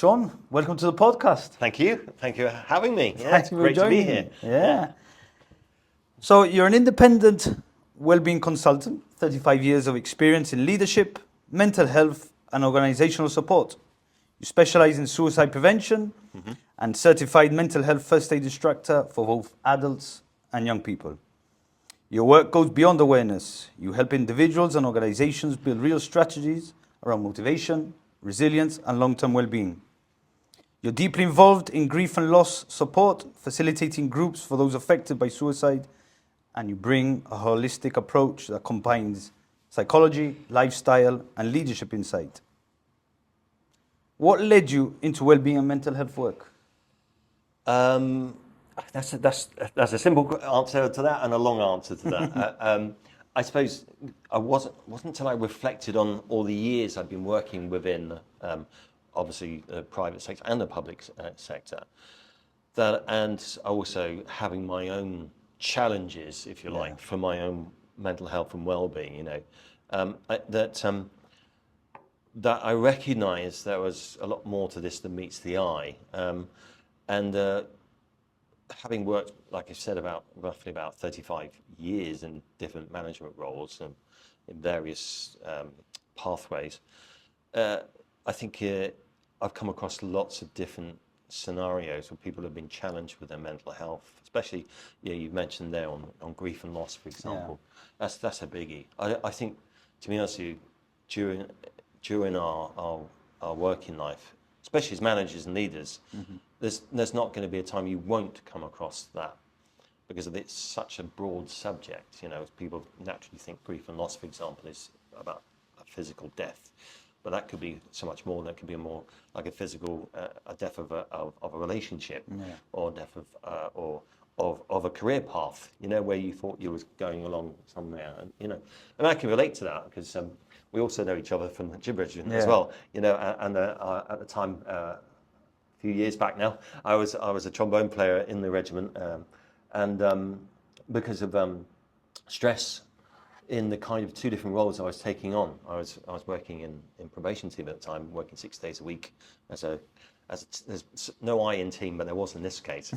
Sean, welcome to the podcast. Thank you. Thank you for having me. Yeah, Thank you for great to be joining here. me. Yeah. So you're an independent well-being consultant, 35 years of experience in leadership, mental health and organizational support. You specialize in suicide prevention and certified mental health first aid instructor for both adults and young people. Your work goes beyond awareness. You help individuals and organizations build real strategies around motivation, resilience and long-term well-being. You're deeply involved in grief and loss support, facilitating groups for those affected by suicide, and you bring a holistic approach that combines psychology, lifestyle, and leadership insight. What led you into well-being and mental health work? That's a simple answer to that and a long answer to that. I suppose I wasn't until I reflected on all the years I've been working within, obviously the private sector and the public sector, and also having my own challenges, if you like, for my own mental health and well-being. That I recognised there was a lot more to this than meets the eye, and having worked, like I said, roughly about 35 years in different management roles and in various pathways, I think I've come across lots of different scenarios where people have been challenged with their mental health, especially you mentioned there on grief and loss, for example. That's a biggie. I think, to be honest with you, during our working life, especially as managers and leaders, there's not going to be a time you won't come across that, because it's such a broad subject. People naturally think grief and loss, for example, is about a physical death, but that could be so much more. That could be more like a physical, a death of a relationship, or death of a career path. Where you thought you was going along somewhere, and I can relate to that because we also know each other from the gibberish as well. And at the time, a few years back now, I was a trombone player in the regiment, and because of stress in the kind of two different roles I was taking on, I was working in probation team at the time, working 6 days a week there's no I in team, but there was in this case.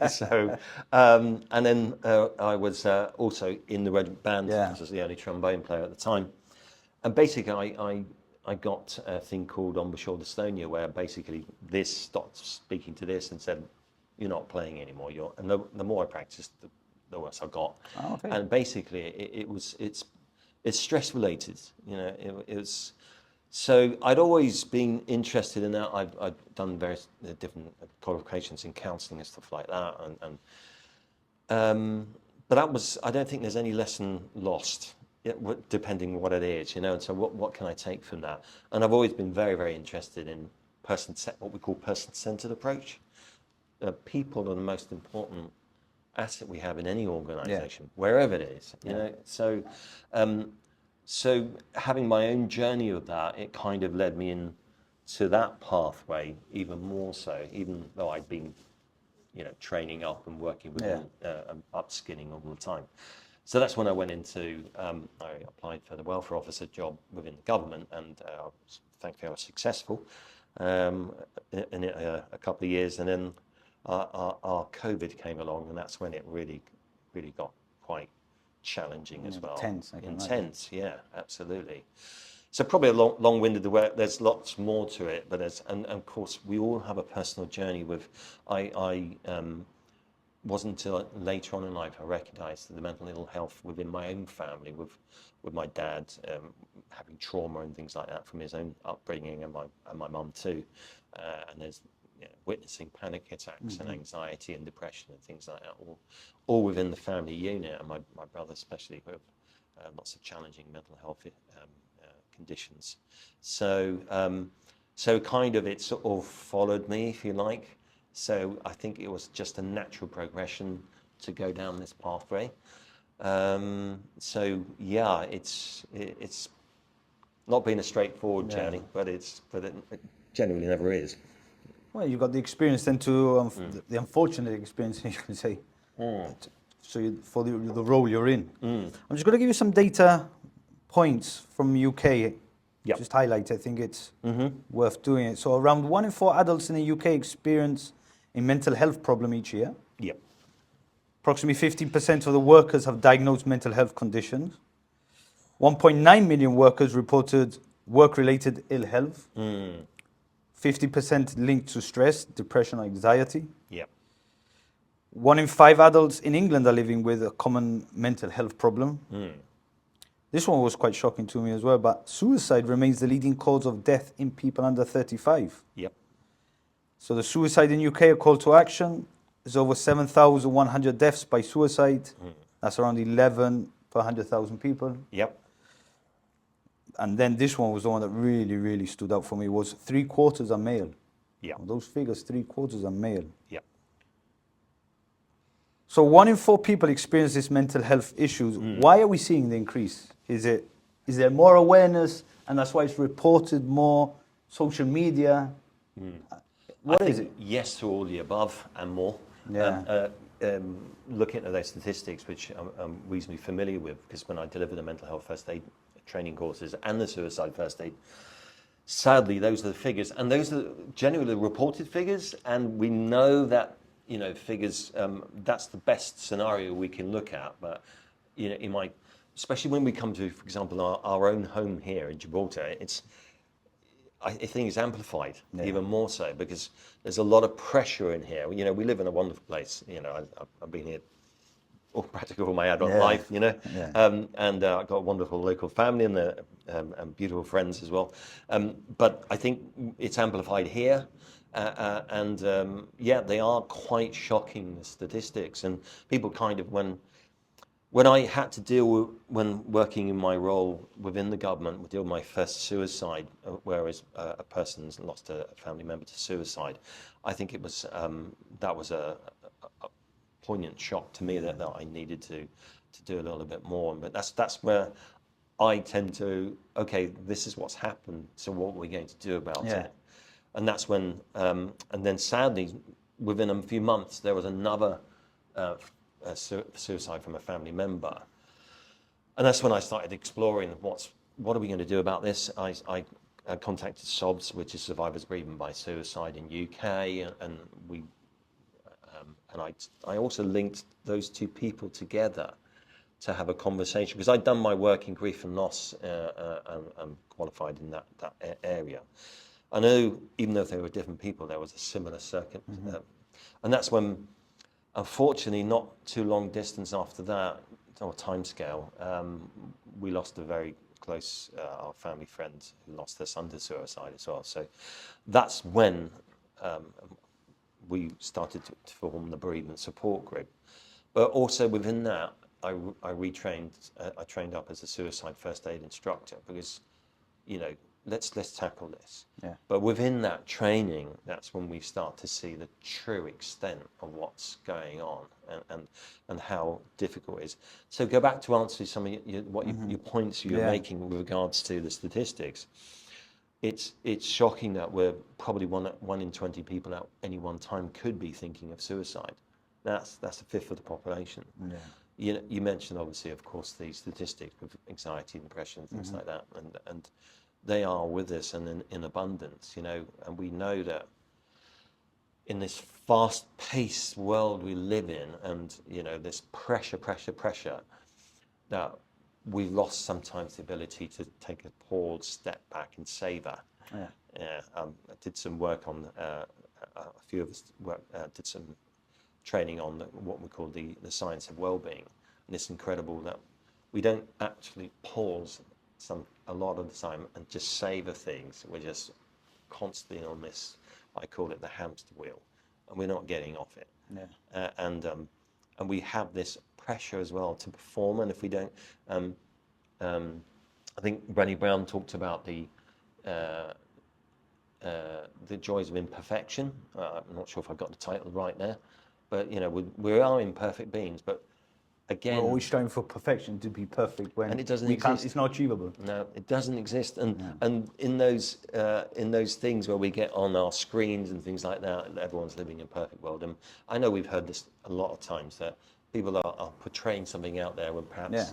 So, and then I was also in the regiment band, because I was the only trombone player at the time. And basically, I got a thing called embouchure dystonia, where basically this stopped speaking to this and said, "You're not playing anymore." And the more I practiced, the worse I got. Oh, okay. And basically, it's stress related. It was. So I'd always been interested in that. I'd done various different qualifications in counselling and stuff like that, but that was. I don't think there's any lesson lost, depending on what it is, And so what can I take from that? And I've always been very, very interested in what we call person-centered approach. People are the most important asset we have in any organisation, wherever it is. So. So having my own journey of that, it kind of led me into that pathway even more so, even though I'd been, training up and working with upskilling all the time. So that's when I went into, I applied for the welfare officer job within the government, and thankfully I was successful in a couple of years. And then our COVID came along, and that's when it really, really got quite challenging as well. Intense, yeah, absolutely. So probably a long-winded way. There's lots more to it, but and of course we all have a personal journey with. I wasn't until later on in life I recognised the mental ill health within my own family, with my dad having trauma and things like that from his own upbringing, and my mum too, and there's witnessing panic attacks and anxiety and depression and things like that, all within the family unit, and my brother especially, with lots of challenging mental health conditions. So kind of it sort of followed me, if you like. So I think it was just a natural progression to go down this pathway. So yeah, it's not been a straightforward journey, but it generally never is. Well, you got the experience then to the unfortunate experience, you can say. So for the role you're in. I'm just going to give you some data points from UK Yep. just highlight. I think it's worth doing it. So around 1 in 4 adults in the UK experience a mental health problem each year. Yep. Approximately 15% of the workers have diagnosed mental health conditions. 1.9 million workers reported work-related ill health. 50% linked to stress, depression, or anxiety. Yep. 1 in 5 adults in England are living with a common mental health problem. This one was quite shocking to me as well, but suicide remains the leading cause of death in people under 35. Yep. So the suicide in UK, a call to action, is over 7,100 deaths by suicide. That's around 11 per 100,000 people. Yep. And then this one was the one that really, really stood out for me, was 3/4 are male. Yep. Those figures, 3/4 are male. Yep. So 1 in 4 people experience this mental health issues. Why are we seeing the increase? Is there more awareness and that's why it's reported more? Social media? What I is think it? yes to all the above and more. Yeah. Looking at those statistics, which I'm reasonably familiar with, because when I deliver the mental health first aid training courses and the suicide first aid, sadly, those are the figures, and those are generally reported figures, and we know that, you know, figures, that's the best scenario we can look at, but, you know, especially when we come to, for example, our own home here in Gibraltar, I think it's amplified even more so because there's a lot of pressure in here. You know, we live in a wonderful place. You know, I've been here practically all my adult life. You know, and I've got a wonderful local family and beautiful friends as well. But I think it's amplified here. Yeah, they are quite shocking, the statistics, and people kind of when I had to deal with, when working in my role within the government, deal with my first suicide, whereas a person's lost a family member to suicide, I think it was that was a poignant shock to me that I needed to do a little bit more. But that's where I tend to, okay, this is what's happened, so what are we going to do about it? And that's when, and then sadly, within a few months, there was another suicide from a family member. And that's when I started exploring what are we going to do about this. I contacted SOBS, which is Survivors Grieving by Suicide in UK, and I also linked those two people together to have a conversation, because I'd done my work in grief and loss and qualified in that area. I know, even though they were different people, there was a similar circuit. And that's when, unfortunately, not too long distance after that, or timescale, we lost a very close our family friend who lost their son to suicide as well. So that's when we started to form the bereavement support group. But also within that, I retrained. I trained up as a suicide first aid instructor because, you know, let's tackle this. But within that training, that's when we start to see the true extent of what's going on and how difficult it is. So go back to answer some of your points you're making with regards to the statistics. It's shocking that we're probably one in 20 people at any one time could be thinking of suicide. That's a fifth of the population. You mentioned, obviously, of course, the statistics with anxiety, depression, things like that, and they are with us and in abundance, you know, and we know that in this fast-paced world we live in, and, you know, this pressure, that we've lost sometimes the ability to take a pause, step back and savor. I did some work on, a few of us did some training on what we call the science of well-being, and it's incredible that we don't actually pause a lot of the time and just savor things. We're just constantly on this, I call it the hamster wheel, and we're not getting off it. And we have this pressure as well to perform, and if we don't, I think Brené Brown talked about the joys of imperfection. I'm not sure if I got the title right there, but, you know, we are imperfect beings, but again, we're always striving for perfection, to be perfect, when and it doesn't exist. It's not achievable. No, it doesn't exist. And in those things where we get on our screens and things like that, everyone's living in a perfect world. And I know we've heard this a lot of times, that people are portraying something out there when perhaps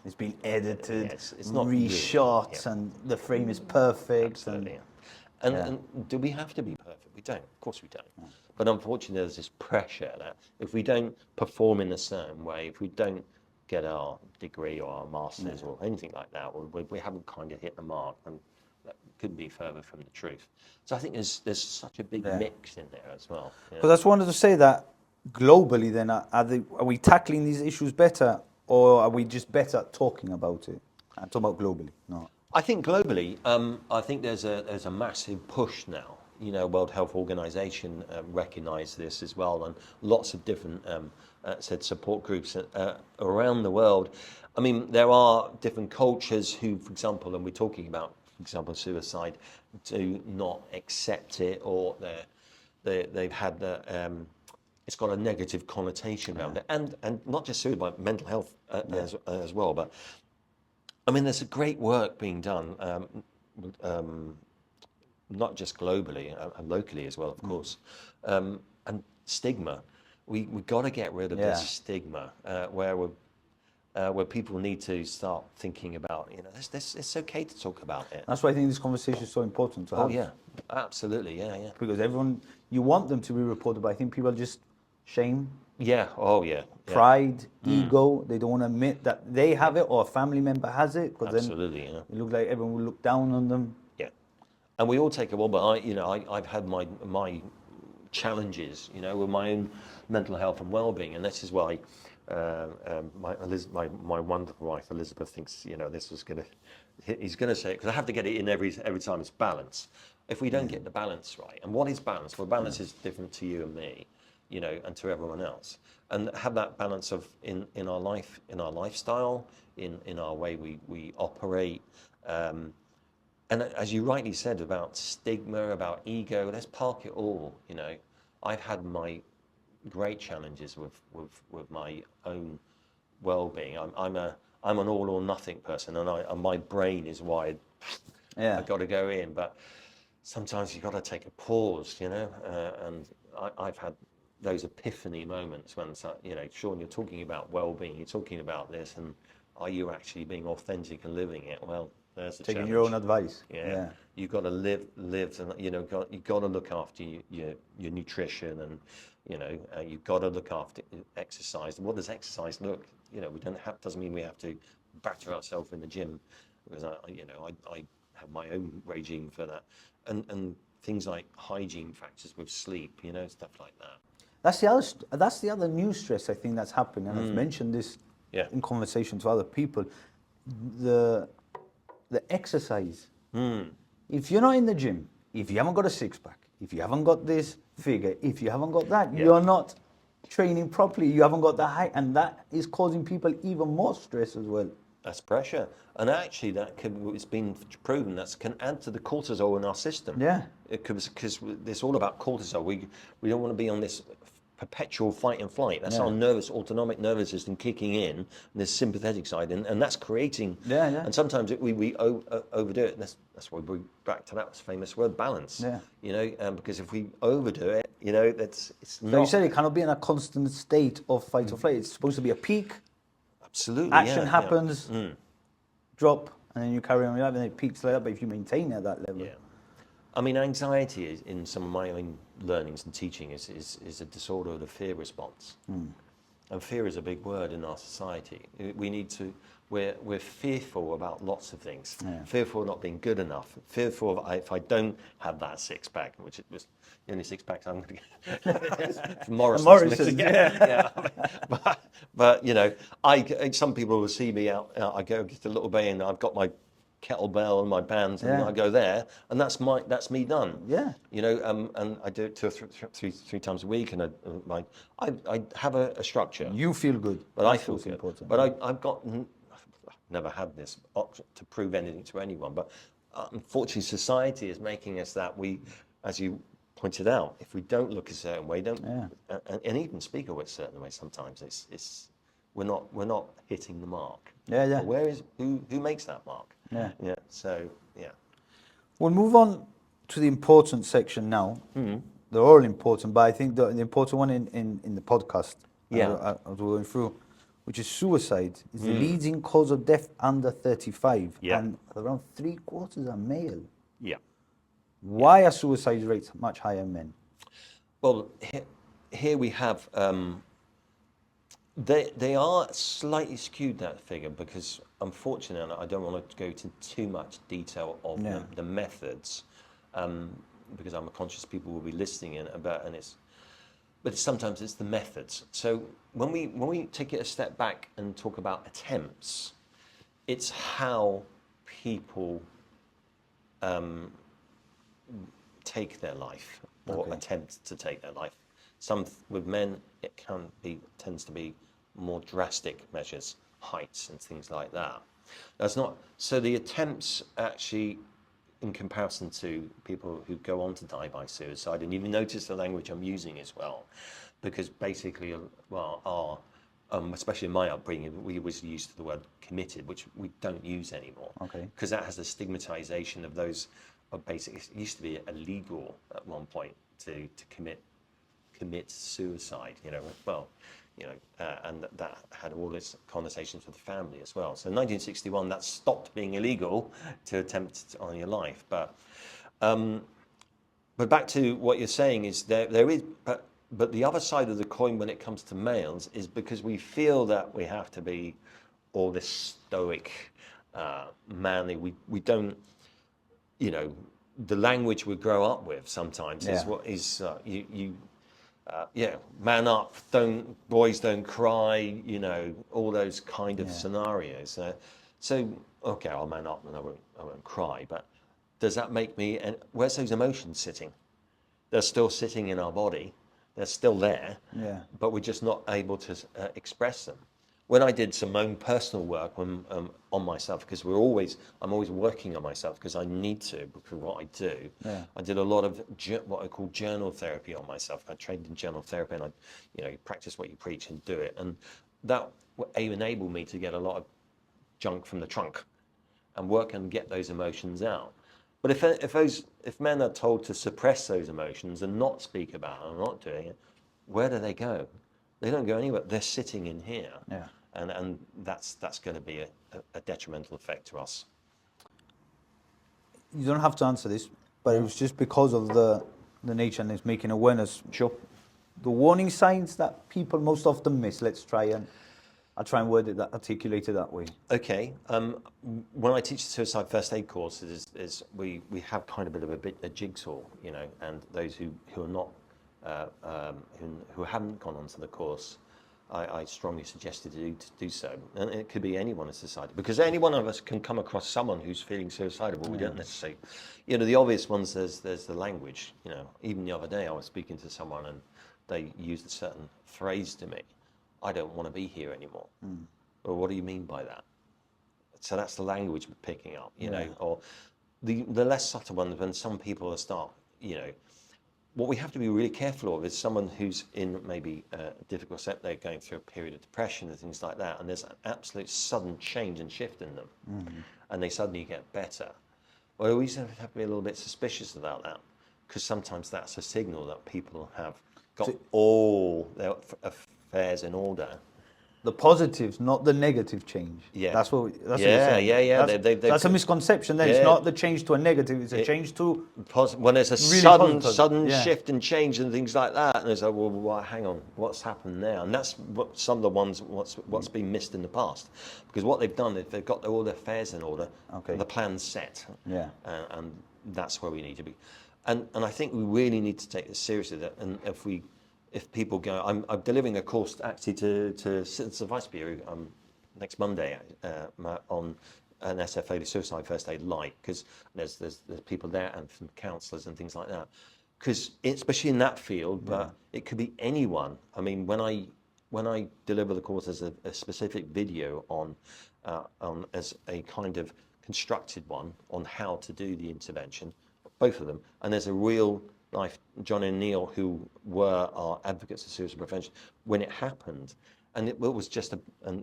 It's been edited, it's not reshot, really, and the frame is perfect. absolutely. And, And do we have to be perfect? We don't. Of course we don't. But unfortunately, there's this pressure that if we don't perform in a certain way, if we don't get our degree or our masters or anything like that, or we haven't kind of hit the mark, and that couldn't be further from the truth. So I think there's such a big mix in there as well. Because I just wanted to say that globally, then, are we tackling these issues better, or are we just better at talking about it? I'm talking about globally, no. I think globally, I think there's a massive push now. You know, World Health Organization recognise this as well, and lots of different support groups around the world. I mean, there are different cultures who, for example, and we're talking about, for example, suicide, do not accept it, or they've had the it's got a negative connotation around it, and not just suicide, but mental health as well. But I mean, there's a great work being done, not just globally and locally as well, of course. And stigma, we got to get rid of this stigma where people need to start thinking about, you know, it's okay to talk about it. That's why I think this conversation is so important to have. Oh yeah, absolutely, yeah. Because everyone, you want them to be reported, but I think people are just shame. Yeah, oh yeah. Pride, ego, they don't want to admit that they have it or a family member has it, because Absolutely, then it looks like everyone will look down on them. Yeah, and we all take a while, but I've had my challenges, you know, with my own mental health and well-being, and this is why my wonderful wife Elizabeth thinks, you know, he's gonna say it, because I have to get it in every time. It's balance. If we don't get the balance right, and what is balance? Well, balance is different to you and me, you know, and to everyone else, and have that balance of in our life, in our lifestyle, in our way we operate. And as you rightly said about stigma, about ego, let's park it all. You know, I've had my great challenges with my own well-being. I'm an all or nothing person, and my brain is wired. I've got to go in, but sometimes you've got to take a pause. You know, and I've had those epiphany moments when, you know, Sean, you're talking about well-being, you're talking about this, and are you actually being authentic and living it? Well, there's the taking challenge. your own advice. Yeah. You've got to live, and you know, you've got to look after your nutrition, and you know, you've got to look after exercise. What does exercise look? You know, doesn't mean we have to batter ourselves in the gym, because I have my own regime for that, and things like hygiene factors with sleep, you know, stuff like that. That's the other new stress I think that's happening, and I've mentioned this in conversation to other people. The exercise. If you're not in the gym, if you haven't got a six-pack, if you haven't got this figure, if you haven't got that, you're not training properly. You haven't got the height, and that is causing people even more stress as well. That's pressure, and actually it's been proven that can add to the cortisol in our system. Yeah, because it's all about cortisol. We don't want to be on this perpetual fight and flight. That's our autonomic nervous system kicking in, and this sympathetic side, and that's creating. And sometimes we overdo it. That's why we're back to that famous word, balance. You know, because if we overdo it, you know, it's not. So you said it cannot be in a constant state of fight or flight. It's supposed to be a peak. Absolutely. Action happens, drop, and then you carry on with that, and it peaks like that. But if you maintain at that level. I mean, anxiety is, in some of my own learnings and teaching, is a disorder of the fear response. And fear is a big word in our society. We're fearful about lots of things. Fearful of not being good enough. Fearful of if I don't have that six-pack, which it was the only six-pack I'm going to get from Morrison's. But you know, some people will see me out. I go get a little bay, and I've got my kettlebell and my bands, and I go there, and that's me done. You know, and I do it three times a week, and I have a structure. You feel good, but I feel good. Important. But I've never had this to prove anything to anyone. But unfortunately, society is making us that we, as you pointed out, if we don't look a certain way, and even speak a certain way, sometimes it's we're not hitting the mark. But where is who makes that mark? So we'll move on to the important section now. They're all important, but I think the important one in the podcast, as we're going through, which is suicide, is the leading cause of death under 35, Yeah. and around 3/4 are male. Yeah. Why are suicide rates much higher in men? Well, here we have, they are slightly skewed, that figure, because unfortunately, I don't want to go into too much detail of Yeah. the methods, because I'm conscious people will be listening in about, but sometimes it's the methods. So when we take it a step back and talk about attempts, it's how people take their life or Okay. attempt to take their life. With men, it tends to be more drastic measures, heights and things like that. That's not so. The attempts actually, in comparison to people who go on to die by suicide, and even notice the language I'm using as well, because basically, well, especially in my upbringing, we always used the word committed, which we don't use anymore. Okay. Because that has a stigmatization of those. Basically, it used to be illegal at one point to commit suicide. And that had all its connotations with the family as well. So in 1961, that stopped being illegal to attempt on your life. But back to what you're saying is there is, but the other side of the coin when it comes to males is because we feel that we have to be all this stoic, manly. We don't, the language we grow up with sometimes is Yeah. what is man up, boys don't cry, all those kind of Yeah. scenarios. So okay, I'll man up and I won't cry, but does that make me? And where's those emotions sitting? They're still sitting in our body. They're still there, Yeah. but we're just not able to express them. When I did some own personal work on myself, because I'm always working on myself because I need to for what I do. Yeah. I did a lot of what I call journal therapy on myself. I trained in journal therapy, and you practice what you preach and do it, and that enabled me to get a lot of junk from the trunk and work and get those emotions out. But if men are told to suppress those emotions and not speak about them, not doing it, where do they go? They don't go anywhere. They're sitting in here, Yeah. and that's going to be a detrimental effect to us. You don't have to answer this, but it was just because of the nature and it's making awareness. Sure. The warning signs that people most often miss. I'll try and articulate it that way. Okay. When I teach the suicide first aid courses, we have kind of a jigsaw, and those who are not who haven't gone onto the course, I strongly suggest to do so. And it could be anyone in society, because any one of us can come across someone who's feeling suicidal, but we don't necessarily, the obvious ones. There's the language. Even the other day I was speaking to someone and they used a certain phrase to me. I don't want to be here anymore. Well, what do you mean by that? So that's the language we're picking up, or the less subtle ones when some people start, what we have to be really careful of is someone who's in maybe a difficult step, they're going through a period of depression and things like that, and there's an absolute sudden change and shift in them, and they suddenly get better. Well, we always have to be a little bit suspicious about that, because sometimes that's a signal that people have got all their affairs in order. The positives, not the negative change. Yeah. That's what you're Yeah, saying. yeah. That's a misconception. Then it's not the change to a negative. It's a change to when there's a really sudden shift and change and things like that, and it's like, well, hang on, what's happened there? And that's what some of the ones what's been missed in the past, because what they've done is they've got all their affairs in order, the plan's set, and that's where we need to be, and I think we really need to take this seriously. And if people go, I'm delivering a course actually to Citizens Advice Bureau next Monday on an SFA, the Suicide First Aid Light, because there's people there and some counsellors and things like that. Because especially in that field, but it could be anyone. I mean, when I deliver the course as a specific video on as a kind of constructed one on how to do the intervention, both of them, and there's a real life John and Neil, who were our advocates of suicide prevention when it happened, and it was just a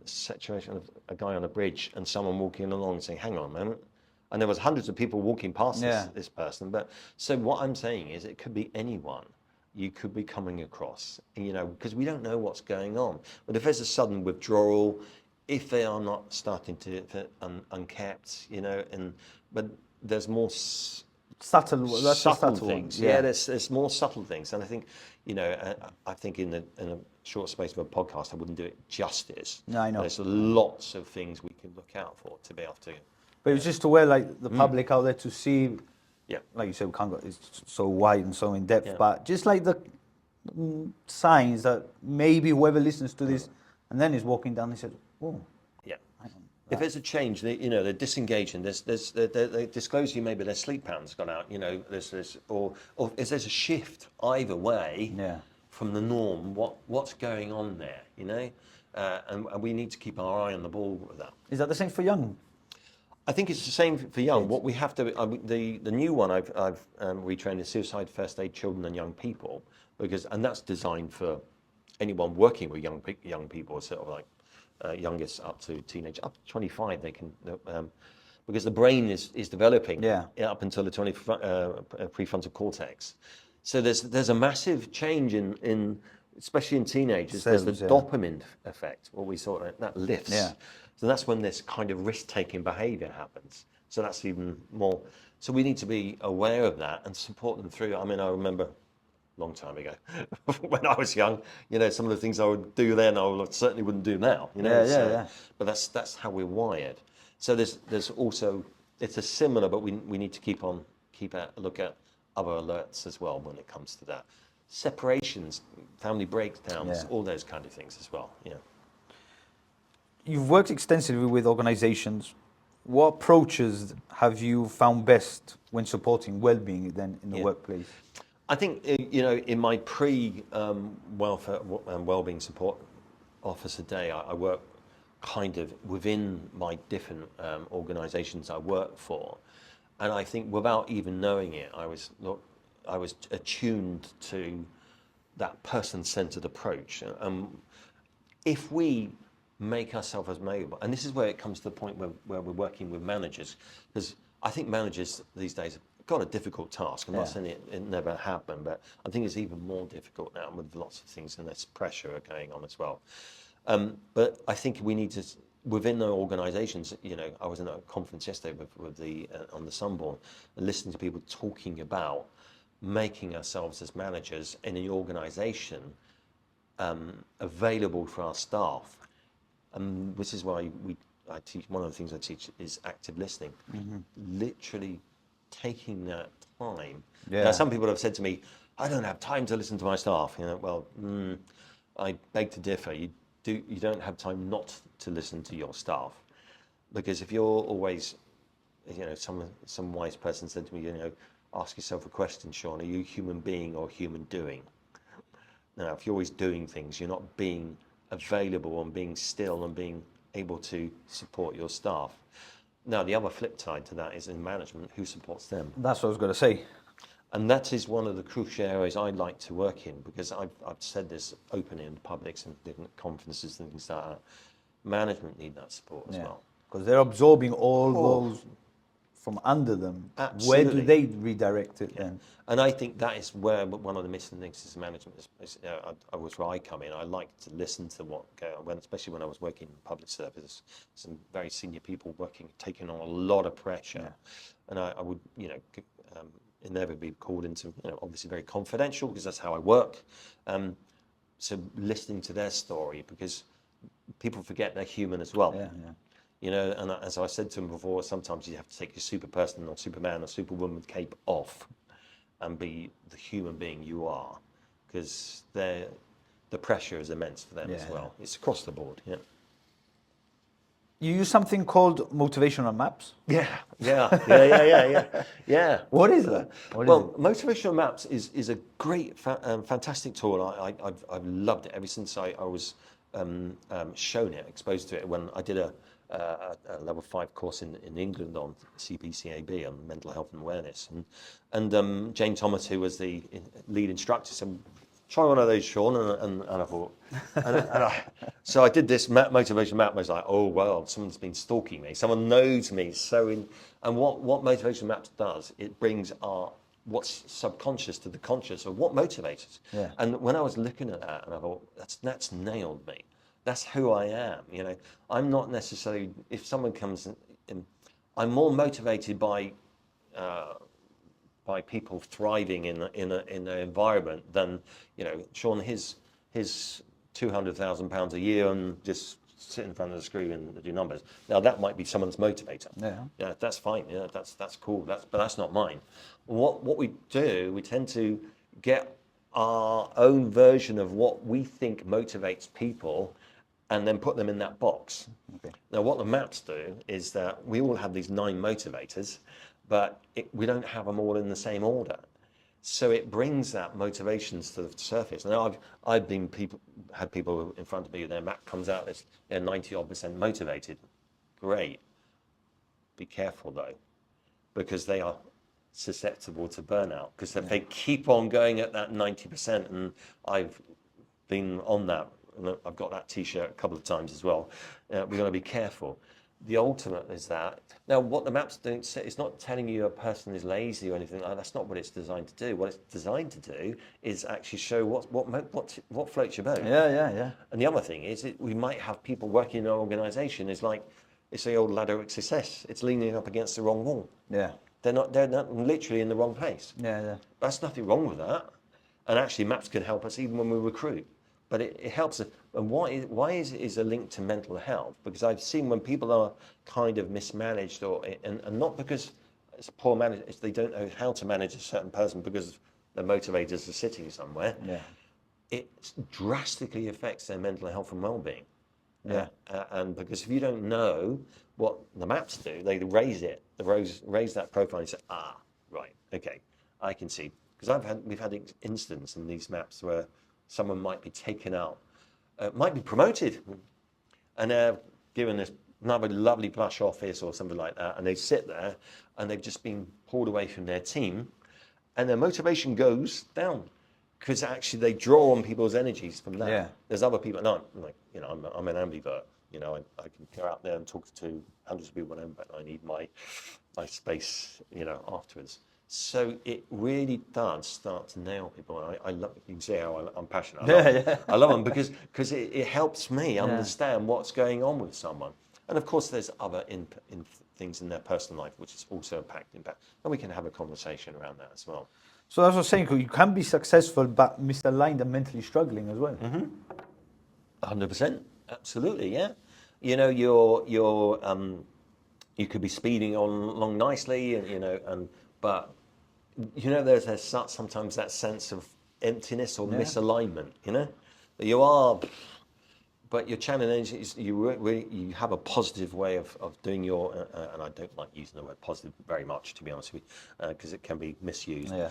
situation of a guy on a bridge and someone walking along saying, "Hang on a moment," and there was hundreds of people walking past this person. But so what I'm saying is, it could be anyone, you could be coming across, because we don't know what's going on. But if there's a sudden withdrawal, if they are not starting to unkept, but there's more Subtle. That's a subtle subtle one. things. Yeah. There's more subtle things, and I think, I think in a short space of a podcast, I wouldn't do it justice. No, I know. There's lots of things we can look out for to be able to. But it was just to wear like the public out there to see. Yeah. Like you said, we can't go. It's so wide and so in depth. Yeah. But just like the signs that maybe whoever listens to this and then is walking down, they said, "Oh, Yeah. If there's a change, they're disengaging. They disclose to you maybe their sleep patterns gone out. Or if there's a shift either way yeah, from the norm, what's going on there? And we need to keep our eye on the ball with that. is that the same for young? I think it's the same for young. What we have to, the new one I've retrained is suicide first aid children and young people, and that's designed for anyone working with young people, sort of like youngest up to teenage, up to 25. They can, because the brain is developing up until the prefrontal cortex. So there's a massive change in especially in teenagers. There's the dopamine effect, what we saw that lifts. Yeah. So that's when this kind of risk-taking behaviour happens. So that's even more. So we need to be aware of that and support them through. I mean, I remember a long time ago when I was young, some of the things I would do then, I certainly wouldn't do now. But that's how we're wired. So there's also, it's a similar, but we need to keep a look at other alerts as well when it comes to that. Separations, family breakdowns, all those kind of things as well. Yeah. You've worked extensively with organizations. What approaches have you found best when supporting well-being then in the workplace? I think, in my welfare and well-being support office a day, I work kind of within my different organizations I work for. And I think without even knowing it, I was attuned to that person-centered approach. If we make ourselves as malleable, and this is where it comes to the point where we're working with managers, because I think managers these days have got a difficult task. I'm not saying it never happened, but I think it's even more difficult now with lots of things and there's pressure going on as well. But I think we need to, within the organisations, I was in a conference yesterday with the on the Sunborn, and listening to people talking about making ourselves as managers in an organisation available for our staff. And this is why I teach, one of the things I teach is active listening. Literally taking that time. Now, some people have said to me, I don't have time to listen to my staff. I beg to differ. You don't have time not to listen to your staff, because if you're always, some wise person said to me, ask yourself a question, Sean, are you a human being or human doing? Now, if you're always doing things, you're not being available and being still and being able to support your staff. Now, the other flip side to that is in management, who supports them? That's what I was going to say. And that is one of the crucial areas I like to work in, because I've said this openly in publics and different conferences and things like that. Management need that support as well. Because they're absorbing all those from under them. Absolutely. Where do they redirect it then? And I think that is where one of the missing links is management. I was where I come in. I like to listen to what goes on, especially when I was working in public service. Some very senior people taking on a lot of pressure, and I would, inevitably be called into, obviously very confidential because that's how I work. So listening to their story, because people forget they're human as well. And as I said to them before, sometimes you have to take your super person or superman or superwoman cape off and be the human being you are, because the pressure is immense for them as well. It's across the board. You use something called motivational maps? Yeah. What is that? Motivational maps is a great, fantastic tool. I've loved it ever since I was shown it, exposed to it when I did a level 5 course in England on CPCAB on mental health and awareness, and Jane Thomas, who was the lead instructor, said, try one of those, Sean, and I thought, so I did this motivation map. I was like, oh well, someone's been stalking me, someone knows me. And what motivation maps does, it brings our what's subconscious to the conscious, or what motivates us. Yeah. And when I was looking at that, and I thought, that's nailed me. That's who I am. I'm not necessarily, if someone comes in, I'm more motivated by people thriving in an environment than, Sean, his £200,000 a year and just sit in front of the screen and do numbers. Now that might be someone's motivator. Yeah, that's fine. Yeah, that's cool. But that's not mine. What we do, we tend to get our own version of what we think motivates people, and then put them in that box. Okay. Now, what the maps do is that we all have these 9 motivators, but we don't have them all in the same order. So it brings that motivations to the surface. Now, I've had people in front of me, their map comes out as 90-odd% motivated. Great. Be careful though, because they are susceptible to burnout. Because if they keep on going at that 90%, and I've been on that, and I've got that T-shirt a couple of times as well. We've got to be careful. The ultimate is that. Now, what the maps don't say, it's not telling you a person is lazy or anything like that. That's not what it's designed to do. What it's designed to do is actually show what floats your boat. Yeah. And the other thing is, we might have people working in an organisation. It's the old ladder of success. It's leaning up against the wrong wall. Yeah. They're not literally in the wrong place. Yeah. There's nothing wrong with that. And actually, maps can help us even when we recruit. But it helps. And why is it a link to mental health? Because I've seen when people are kind of mismanaged, and not because it's poor management, they don't know how to manage a certain person because their motivators are sitting somewhere. Yeah. It drastically affects their mental health and well-being. Yeah. And because if you don't know what the maps do, they raise that profile and say, right, okay, I can see. Because we've had instances in these maps where someone might be taken out, might be promoted, and they're given another lovely plush office or something like that, and they sit there, and they've just been pulled away from their team, and their motivation goes down, because actually they draw on people's energies from that. Yeah. There's other people, and I'm an ambivert. I can go out there and talk to hundreds of people, but I need my space, afterwards. So it really does start to nail people. I love. You can see how I'm passionate. I love them because it helps me understand what's going on with someone. And of course, there's other in things in their personal life which is also impact, and we can have a conversation around that as well. So that's what I was saying. You can be successful, but misaligned and mentally struggling as well. 100%, absolutely, yeah. You could be speeding along nicely, but there's sometimes that sense of emptiness or misalignment. That you are, but your channel energy is you have a positive way of doing your, and I don't like using the word positive very much, to be honest with you, because it can be misused. Yeah.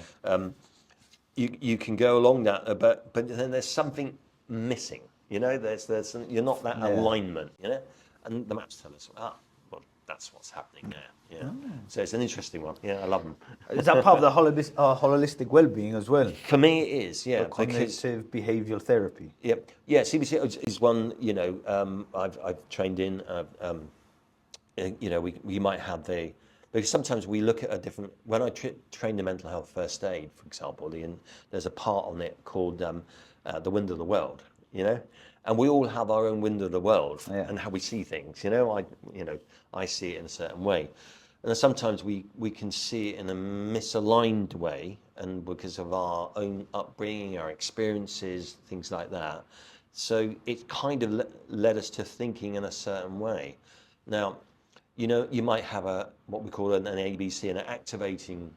You can go along that, but then there's something missing. There's you're not that alignment. And the maps tell us, well, that's what's happening there. Yeah. So it's an interesting one. Yeah, I love them. Is that part of the holistic well-being as well? For me, it is. Yeah, cognitive behavioural therapy. Yep. Yeah, CBT is one. I've trained in. We might have because sometimes we look at a different. When I train the mental health first aid, for example, there's a part on it called the window of the world. And we all have our own window of the world and how we see things. I see it in a certain way, and then sometimes we can see it in a misaligned way, and because of our own upbringing, our experiences, things like that. So it kind of led us to thinking in a certain way. Now, you might have what we call an ABC, an activating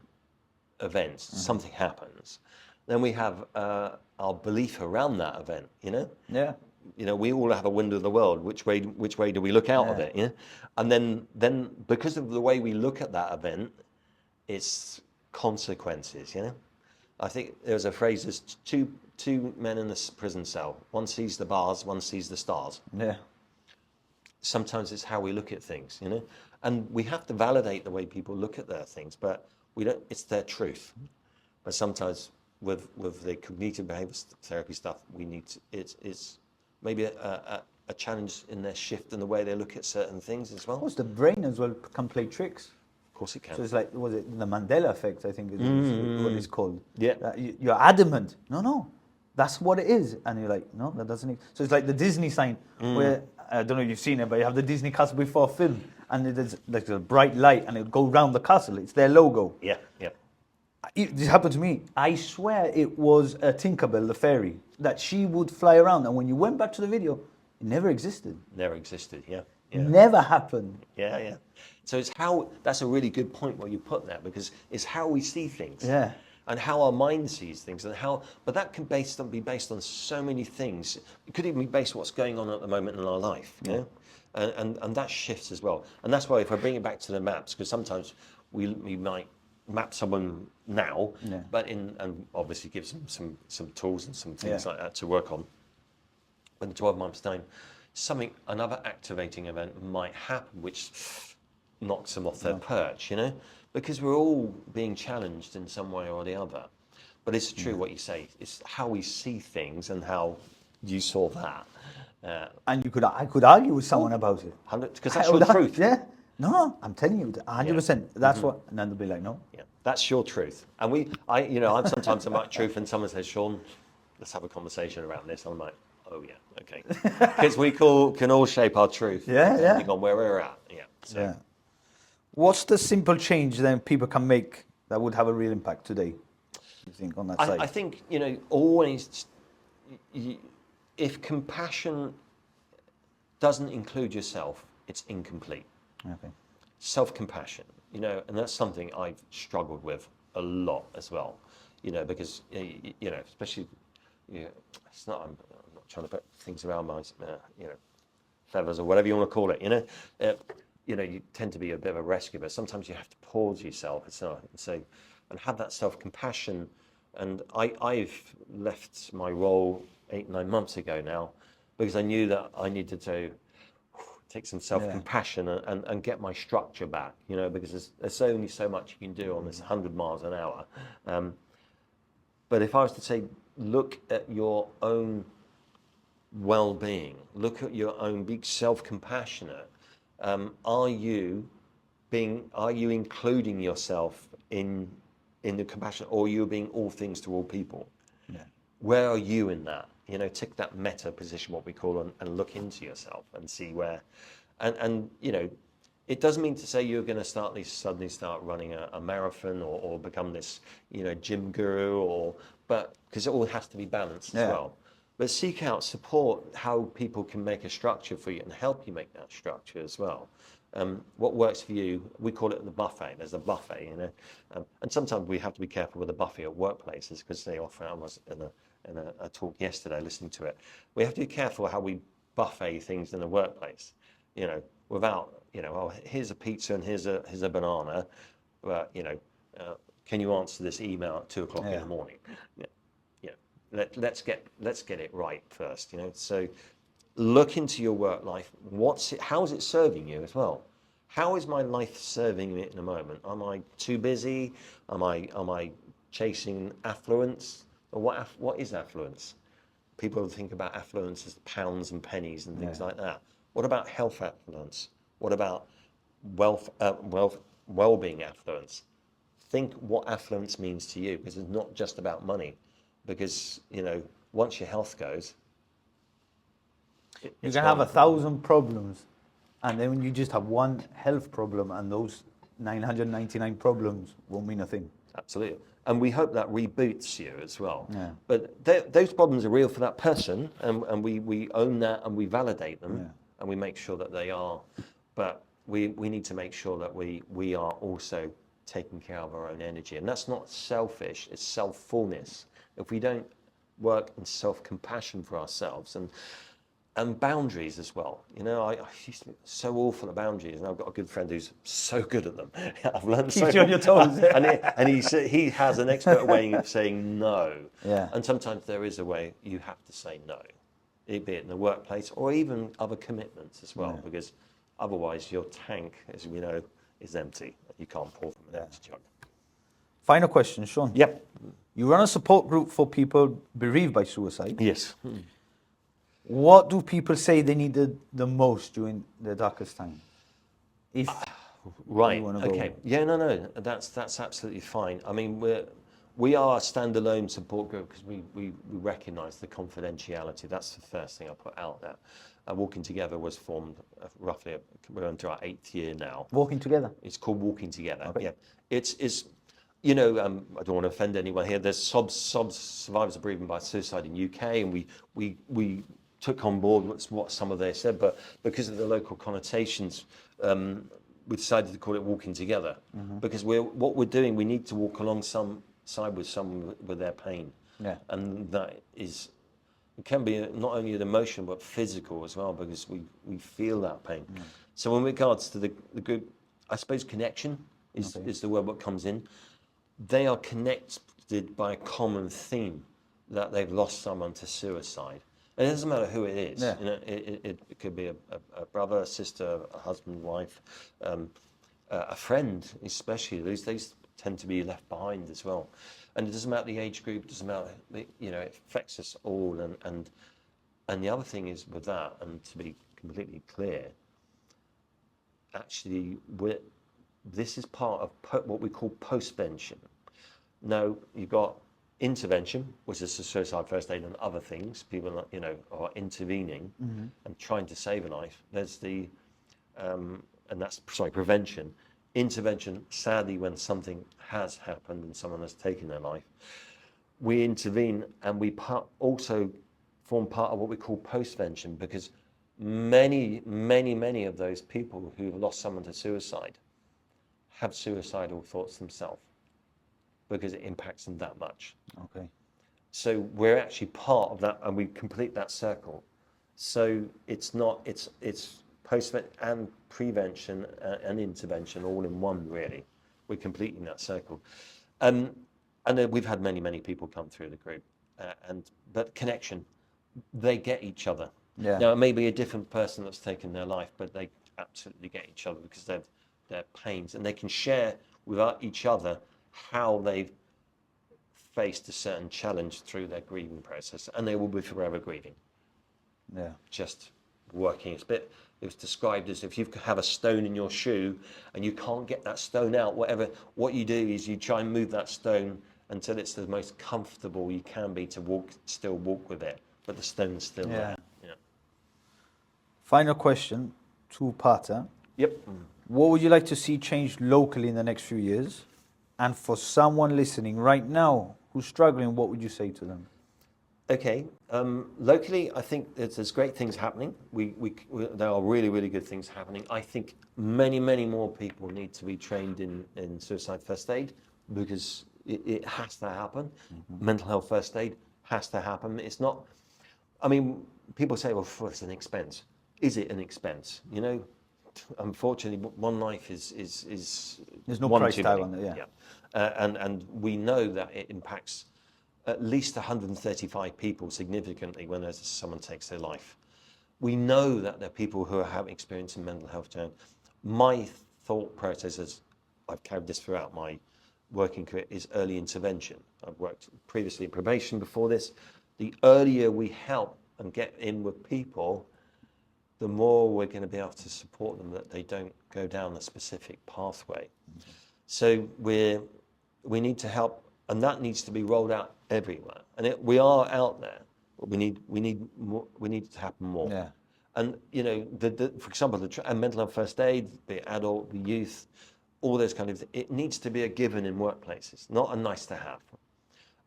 event. Something happens, then we have our belief around that event. Yeah. We all have a window of the world. Which way do we look out of it? Yeah. And then because of the way we look at that event, it's consequences. I think there's a phrase: there's two men in this prison cell. One sees the bars, one sees the stars. Yeah. Sometimes it's how we look at things. And we have to validate the way people look at their things, but we don't. It's their truth. But sometimes with the cognitive behavior therapy stuff, we need to, it's maybe a challenge in their shift in the way they look at certain things as well. Of course, the brain as well can play tricks. course it can. So it's like, was it the Mandela effect, I think is what it's called. Yeah. You're adamant. No, that's what it is. And you're like, no, that doesn't. So it's like the Disney sign where, I don't know if you've seen it, but you have the Disney castle before a film and there's like a bright light and it'll go round the castle. It's their logo. Yeah. This happened to me. I swear it was a Tinkerbell, the fairy, that she would fly around. And when you went back to the video, it never existed. Never existed, yeah. Never happened. Yeah. So it's how, that's a really good point what you put there, because it's how we see things. Yeah. And how our mind sees things, and how, but that can be based on so many things. It could even be based on what's going on at the moment in our life, you know? And that shifts as well. And that's why if I bring it back to the maps, because sometimes we might map someone now, but and obviously give some tools and some things like that to work on. But in 12 months' time, another activating event might happen, which knocks them off their perch, you know, because we're all being challenged in some way or the other. But it's true what you say. It's how we see things and how you saw that. And I could argue with someone about it. Because that's your truth. Yeah. No, I'm telling you, 100%. That's what, and then they'll be like, no. Yeah, that's your truth. And I'm sometimes my truth, and someone says, Sean, let's have a conversation around this. I'm like, oh yeah, okay. Because we can all shape our truth depending on where we're at. Yeah. So. Yeah. What's the simple change then people can make that would have a real impact today? You think on that side? I think always, if compassion doesn't include yourself, it's incomplete. Okay. Self-compassion, and that's something I've struggled with a lot as well, because especially, it's not. I'm not trying to put things around my, feathers or whatever you want to call it. You tend to be a bit of a rescuer, but sometimes you have to pause yourself and have that self-compassion. And I've left my role 8-9 months ago now because I knew that I needed to take some self-compassion and get my structure back, because there's only so much you can do on this 100 miles an hour. But if I was to say, look at your own well-being, look at your own, be self-compassionate. Are you including yourself in the compassion, or are you being all things to all people? Yeah. Where are you in that? Take that meta position, what we call, and look into yourself and see where, and it doesn't mean to say you're going to suddenly start running a marathon or become this, gym guru, but because it all has to be balanced as well. But seek out support, how people can make a structure for you and help you make that structure as well. What works for you, we call it the buffet. There's a buffet, and sometimes we have to be careful with the buffet at workplaces because they often, I was in a talk yesterday listening to it. We have to be careful how we buffet things in the workplace, without, oh, here's a pizza and here's a banana, but, can you answer this email at 2:00 in the morning? Let's get it right first, So look into your work life. How is it serving you as well? How is my life serving me in the moment? Am I too busy? Am I chasing affluence? Or what is affluence? People think about affluence as pounds and pennies and things like that. What about health affluence? What about well-being affluence? Think what affluence means to you, because it's not just about money. Because, once your health goes, you can have 1,000 problems, and then when you just have one health problem, and those 999 problems won't mean a thing. Absolutely. And we hope that reboots you as well. Yeah. But those problems are real for that person, and we own that and we validate them, and we make sure that they are. But we need to make sure that we are also taking care of our own energy. And that's not selfish, it's self-fullness. If we don't work in self-compassion for ourselves and boundaries as well. I used to be so awful at boundaries, and I've got a good friend who's so good at them. I've learned so much. Keeps you on your toes. and he has an expert way of saying no. Yeah. And sometimes there is a way you have to say no, be it in the workplace or even other commitments as well, because otherwise your tank, as we know, is empty. You can't pour from an empty jug. Final question, Sean. Yep. You run a support group for people bereaved by suicide. Yes. What do people say they needed the most during the darkest time? Right. wanna go? Okay. Yeah. No. That's absolutely fine. I mean, we are a standalone support group because we recognise the confidentiality. That's the first thing I put out there. Walking Together was formed roughly. We're into our 8th year now. Walking together. It's called Walking Together. Okay. Yeah. It's you know, I don't want to offend anyone here. There's SOBS, survivors of bereavement by suicide in UK, and we took on board what some of they said, but because of the local connotations, we decided to call it Walking Together, because what we're doing, we need to walk alongside with someone with their pain, and that is, it can be not only an emotion but physical as well, because we feel that pain. So in regards to the group, I suppose connection is the word that comes in. They are connected by a common theme, that they've lost someone to suicide. And it doesn't matter who it is. Yeah. You know, it could be a brother, a sister, a husband, wife, a friend, especially. These tend to be left behind as well. And it doesn't matter the age group. It doesn't matter. You know, it affects us all. And the other thing is with that, and to be completely clear, actually, this is part of what we call postvention. Now, you've got intervention, which is the suicide first aid and other things. People, you know, are intervening and trying to save a life. There's the, and that's, prevention. Intervention, sadly, when something has happened and someone has taken their life, we intervene, and we also form part of what we call postvention, because many of those people who've lost someone to suicide have suicidal thoughts themselves, because it impacts them that much. Okay. So we're actually part of that, and we complete that circle. So it's post and prevention and intervention all in one, really. We're completing that circle. And then we've had many people come through the group, but connection, they get each other. Yeah. Now, it may be a different person that's taken their life, but they absolutely get each other, because they've their pains, and they can share with each other how they've faced a certain challenge through their grieving process, and they will be forever grieving. Yeah. Just working. It was described as if you have a stone in your shoe and you can't get that stone out, what you do is you try and move that stone until it's the most comfortable you can be to still walk with it, but the stone's still there. Yeah. Final question, two-parter. Yep. What would you like to see changed locally in the next few years? And for someone listening right now who's struggling, what would you say to them? Okay. Locally, I think there's great things happening. There are really good things happening. I think many more people need to be trained in suicide first aid, because it has to happen. Mental health first aid has to happen. It's not, I mean, people say, well, it's an expense. Is it an expense? You know, unfortunately, one life is There's no one price too tag many. on it, yeah. And we know that it impacts at least 135 people significantly when someone takes their life. We know that there are people who are having experience in mental health challenge. My thought process, as I've carried this throughout my working career, is early intervention. I've worked previously in probation before this. The earlier we help and get in with people, the more we're going to be able to support them, that they don't go down a specific pathway. So we need to help, and that needs to be rolled out everywhere. And we are out there, but we need it to happen more. Yeah. And you know, for example, and mental health first aid, be it adult, be youth, all those kind of things, it needs to be a given in workplaces, not a nice to have.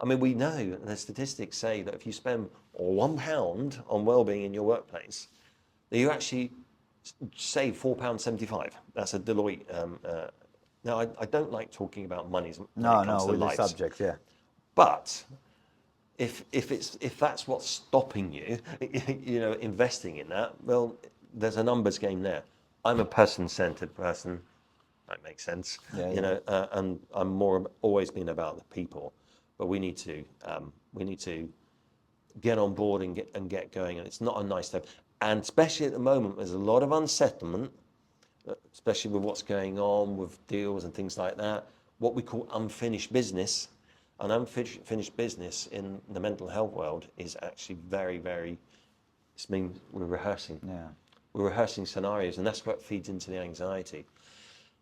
I mean, we know, the statistics say that if you spend £1 on wellbeing in your workplace, that you actually save £4.75. That's a Deloitte. Now, I don't like talking about money when it comes to with lives. the subject, yeah. But if that's what's stopping you, you know, investing in that, well, there's a numbers game there. I'm a person-centered person. That makes sense. Yeah, you know, and I'm always been about the people. But we need to get on board and get going. And it's not a nice time. And especially at the moment, there's a lot of unsettlement, especially with what's going on with deals and things like that. What we call unfinished business. And unfinished business in the mental health world is actually very, it means we're rehearsing. Yeah. We're rehearsing scenarios, and that's what feeds into the anxiety.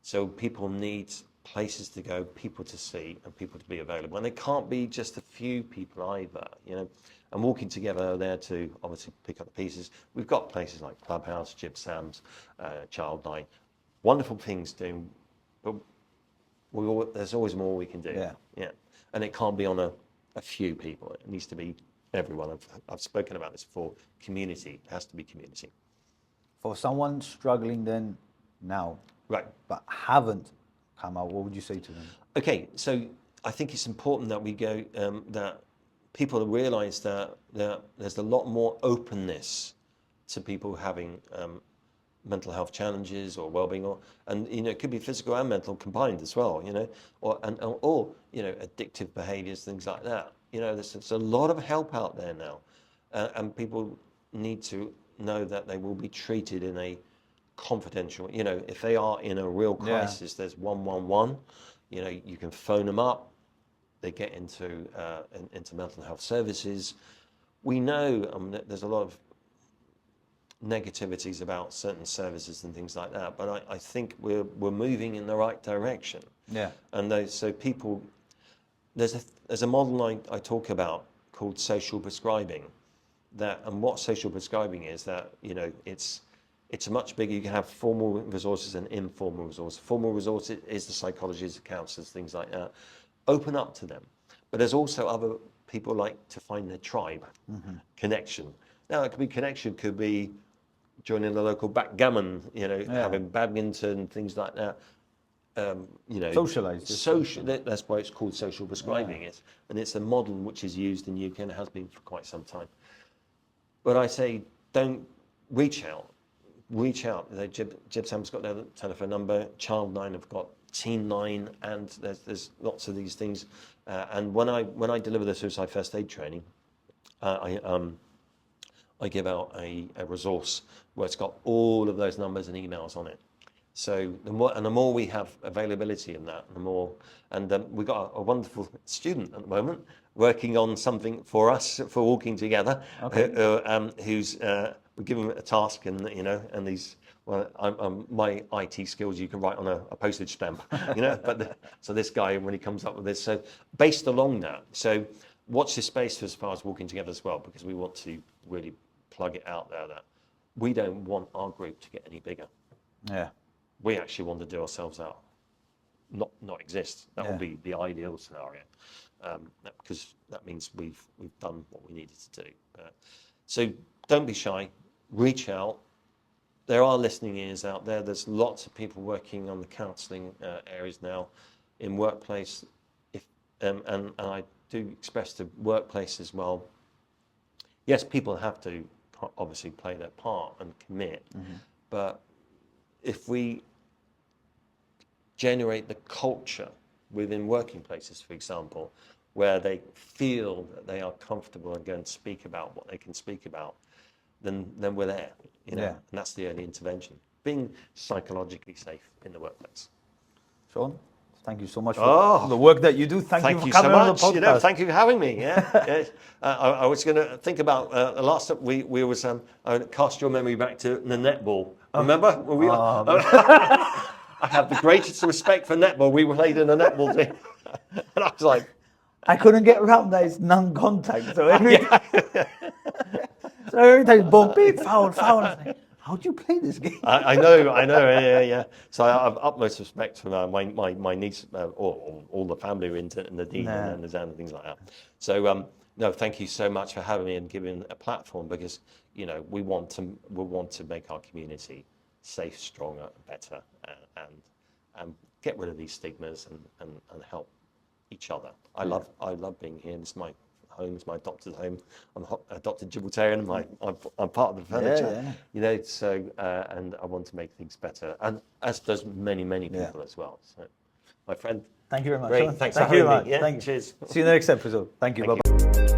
So people need places to go, people to see, and people to be available. And it can't be just a few people either, you know. And Walking Together are there to obviously pick up the pieces. We've got places like Clubhouse, Jib Sam's, Child Night, wonderful things doing, but there's always more we can do. Yeah. And it can't be on a few people. It needs to be everyone. I've spoken about this before. Community. It has to be community. For someone struggling then now, Right. but haven't come out, what would you say to them? Okay, so I think it's important that we go, that people realise that there's a lot more openness to people having mental health challenges or well-being, and you know, it could be physical and mental combined as well, you know, or you know, addictive behaviours, things like that. You know, there's a lot of help out there now, and people need to know that they will be treated in a confidential. You know, if they are in a real crisis, there's 111. You know, you can phone them up. They get into mental health services. We know that there's a lot of negativities about certain services and things like that, but I think we're moving in the right direction. Yeah. And so people, there's a model I talk about called social prescribing. And what social prescribing is, that you know, it's a much bigger. You can have formal resources and informal resources. Formal resources is the psychologists, the counsellors, things like that. Open up to them. But there's also other people like to find their tribe, connection. Now, it could be connection, could be joining the local backgammon, you know, having badminton, things like that. You know, socialise. That's why it's called social prescribing. And it's a model which is used in the UK and has been for quite some time. But I say, don't reach out. Jib Sam's got their telephone number. Child 9 have got Teen 9, and there's lots of these things. And when I deliver the suicide first aid training, I give out a resource where it's got all of those numbers and emails on it. So the more we have availability in that, the more. And we've got a wonderful student at the moment working on something for us for Walking Together. Okay. Who's we give him a task, and you know, and these. Well, my IT skills you can write on a postage stamp, you know. So this guy, when he comes up with this, so based along that. So watch this space as far as Walking Together as well, because we want to really plug it out there that we don't want our group to get any bigger. Yeah. We actually want to do ourselves out, not exist. That would be the ideal scenario, because that means we've done what we needed to do. So don't be shy. Reach out. There are listening ears out there. There's lots of people working on the counselling areas now, in workplace. And I do express to workplace as well. Yes, people have to obviously play their part and commit, but if we generate the culture within working places, for example, where they feel that they are comfortable and going to speak about what they can speak about, then we're there, you know. And that's the early intervention, being psychologically safe in the workplace. Sean, thank you so much for the work that you do. Thank you for coming on the podcast. You know, thank you for having me. Yeah. I was going to think about the last time we was cast your memory back to the netball. Remember? I have the greatest respect for netball. We played in a netball team, and I was like, I couldn't get around that it's non-contact. So every time, boom, beep, foul. I was like, how do you play this game? I know, yeah. So I have utmost respect for my niece, or all the family in the Dean and the Zan and things like that. So no, thank you so much for having me and giving a platform, because you know we want to make our community safe, stronger, better, and get rid of these stigmas and help each other. I love being here. This is my home. It's my adopted home. I'm adopted Gibraltarian. I'm part of the furniture. You know. So and I want to make things better, and as does many people as well. So, my friend. Thank you very much. Great. Thanks for having me. Yeah. Thank you. Cheers. See you in the next episode. Thank you. Bye-bye.